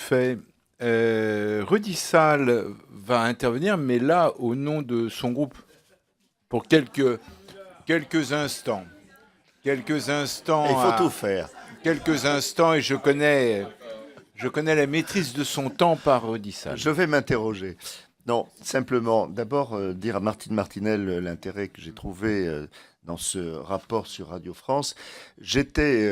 fait. Rudy Sall va intervenir, mais là, au nom de son groupe, pour quelques instants. Quelques Et il instants, faut tout faire. quelques instants, et je connais la maîtrise de son temps par Rudy Sall. Je vais m'interroger. Non, simplement, d'abord dire à Martine Martinel l'intérêt que j'ai trouvé dans ce rapport sur Radio France. J'étais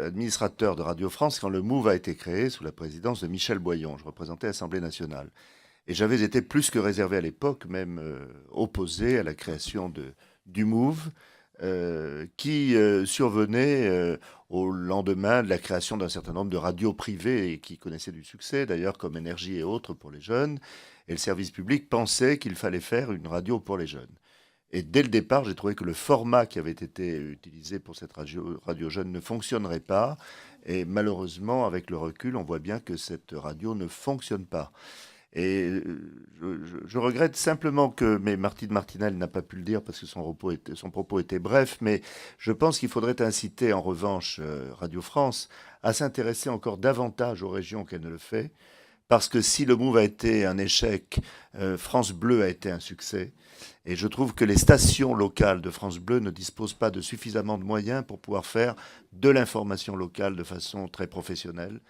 administrateur de Radio France quand le MOVE a été créé sous la présidence de Michel Boyon. Je représentais l'Assemblée nationale. Et j'avais été plus que réservé à l'époque, même opposé à la création du MOVE, qui survenait au lendemain de la création d'un certain nombre de radios privées et qui connaissaient du succès, d'ailleurs comme Énergie et autres pour les jeunes. Et le service public pensait qu'il fallait faire une radio pour les jeunes. Et dès le départ, j'ai trouvé que le format qui avait été utilisé pour cette radio jeune ne fonctionnerait pas. Et malheureusement, avec le recul, on voit bien que cette radio ne fonctionne pas. Et je regrette simplement que, mais Martine Martinel n'a pas pu le dire parce que son propos était bref, mais je pense qu'il faudrait inciter en revanche Radio France à s'intéresser encore davantage aux régions qu'elle ne le fait, parce que si le MOVE a été un échec, France Bleu a été un succès. Et je trouve que les stations locales de France Bleu ne disposent pas de suffisamment de moyens pour pouvoir faire de l'information locale de façon très professionnelle.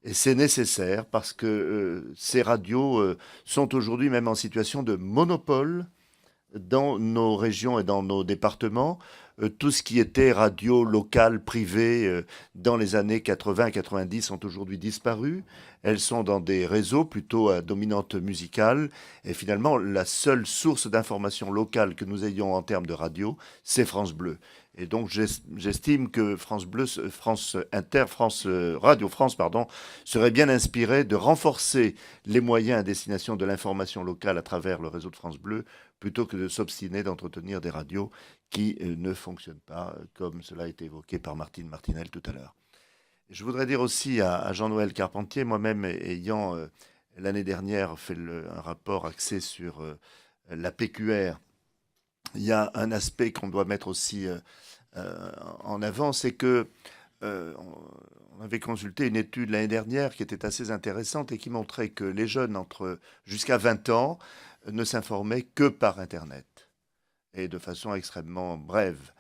Et c'est nécessaire parce que ces radios sont aujourd'hui même en situation de monopole dans nos régions et dans nos départements. Tout ce qui était radio locale, privée, dans les années 80-90 ont aujourd'hui disparu. Elles sont dans des réseaux plutôt à dominante musicale. Et finalement, la seule source d'information locale que nous ayons en termes de radio, c'est France Bleu. Et donc j'estime que France Bleu, France Inter, Radio France, pardon, serait bien inspiré de renforcer les moyens à destination de l'information locale à travers le réseau de France Bleu, plutôt que de s'obstiner d'entretenir des radios qui ne fonctionnent pas, comme cela a été évoqué par Martine Martinel tout à l'heure. Je voudrais dire aussi à Jean-Noël Carpentier, moi-même ayant l'année dernière fait un rapport axé sur la PQR, il y a un aspect qu'on doit mettre aussi en avant, c'est que on avait consulté une étude l'année dernière qui était assez intéressante et qui montrait que les jeunes jusqu'à 20 ans ne s'informaient que par Internet et de façon extrêmement brève.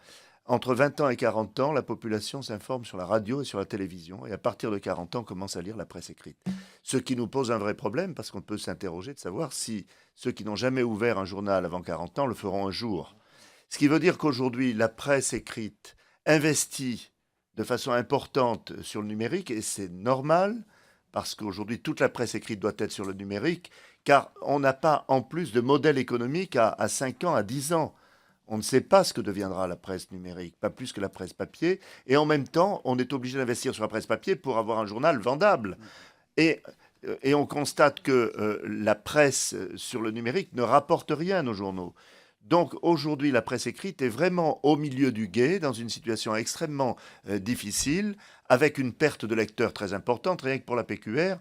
Entre 20 ans et 40 ans, la population s'informe sur la radio et sur la télévision, et à partir de 40 ans, commence à lire la presse écrite. Ce qui nous pose un vrai problème, parce qu'on peut s'interroger de savoir si ceux qui n'ont jamais ouvert un journal avant 40 ans le feront un jour. Ce qui veut dire qu'aujourd'hui, la presse écrite investit de façon importante sur le numérique, et c'est normal, parce qu'aujourd'hui, toute la presse écrite doit être sur le numérique, car on n'a pas en plus de modèle économique à 5 ans, à 10 ans. On ne sait pas ce que deviendra la presse numérique, pas plus que la presse papier. Et en même temps, on est obligé d'investir sur la presse papier pour avoir un journal vendable. Et, et on constate que la presse sur le numérique ne rapporte rien à nos journaux. Donc aujourd'hui, la presse écrite est vraiment au milieu du gué, dans une situation extrêmement difficile, avec une perte de lecteurs très importante, rien que pour la PQR.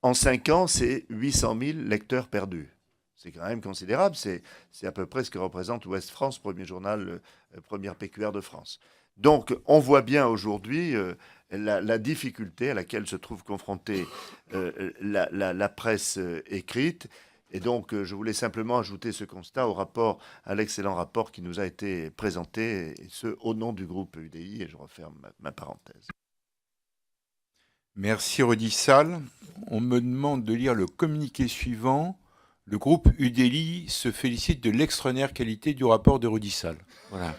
En 5 ans, c'est 800 000 lecteurs perdus. C'est quand même considérable. C'est à peu près ce que représente Ouest France, premier journal, première PQR de France. Donc, on voit bien aujourd'hui la difficulté à laquelle se trouve confrontée la presse écrite. Et donc, je voulais simplement ajouter ce constat à l'excellent rapport qui nous a été présenté, et ce, au nom du groupe UDI, et je referme ma parenthèse. Merci Rudy Sall. On me demande de lire le communiqué suivant. Le groupe UDELI se félicite de l'extraordinaire qualité du rapport de Rudy Sall. Voilà.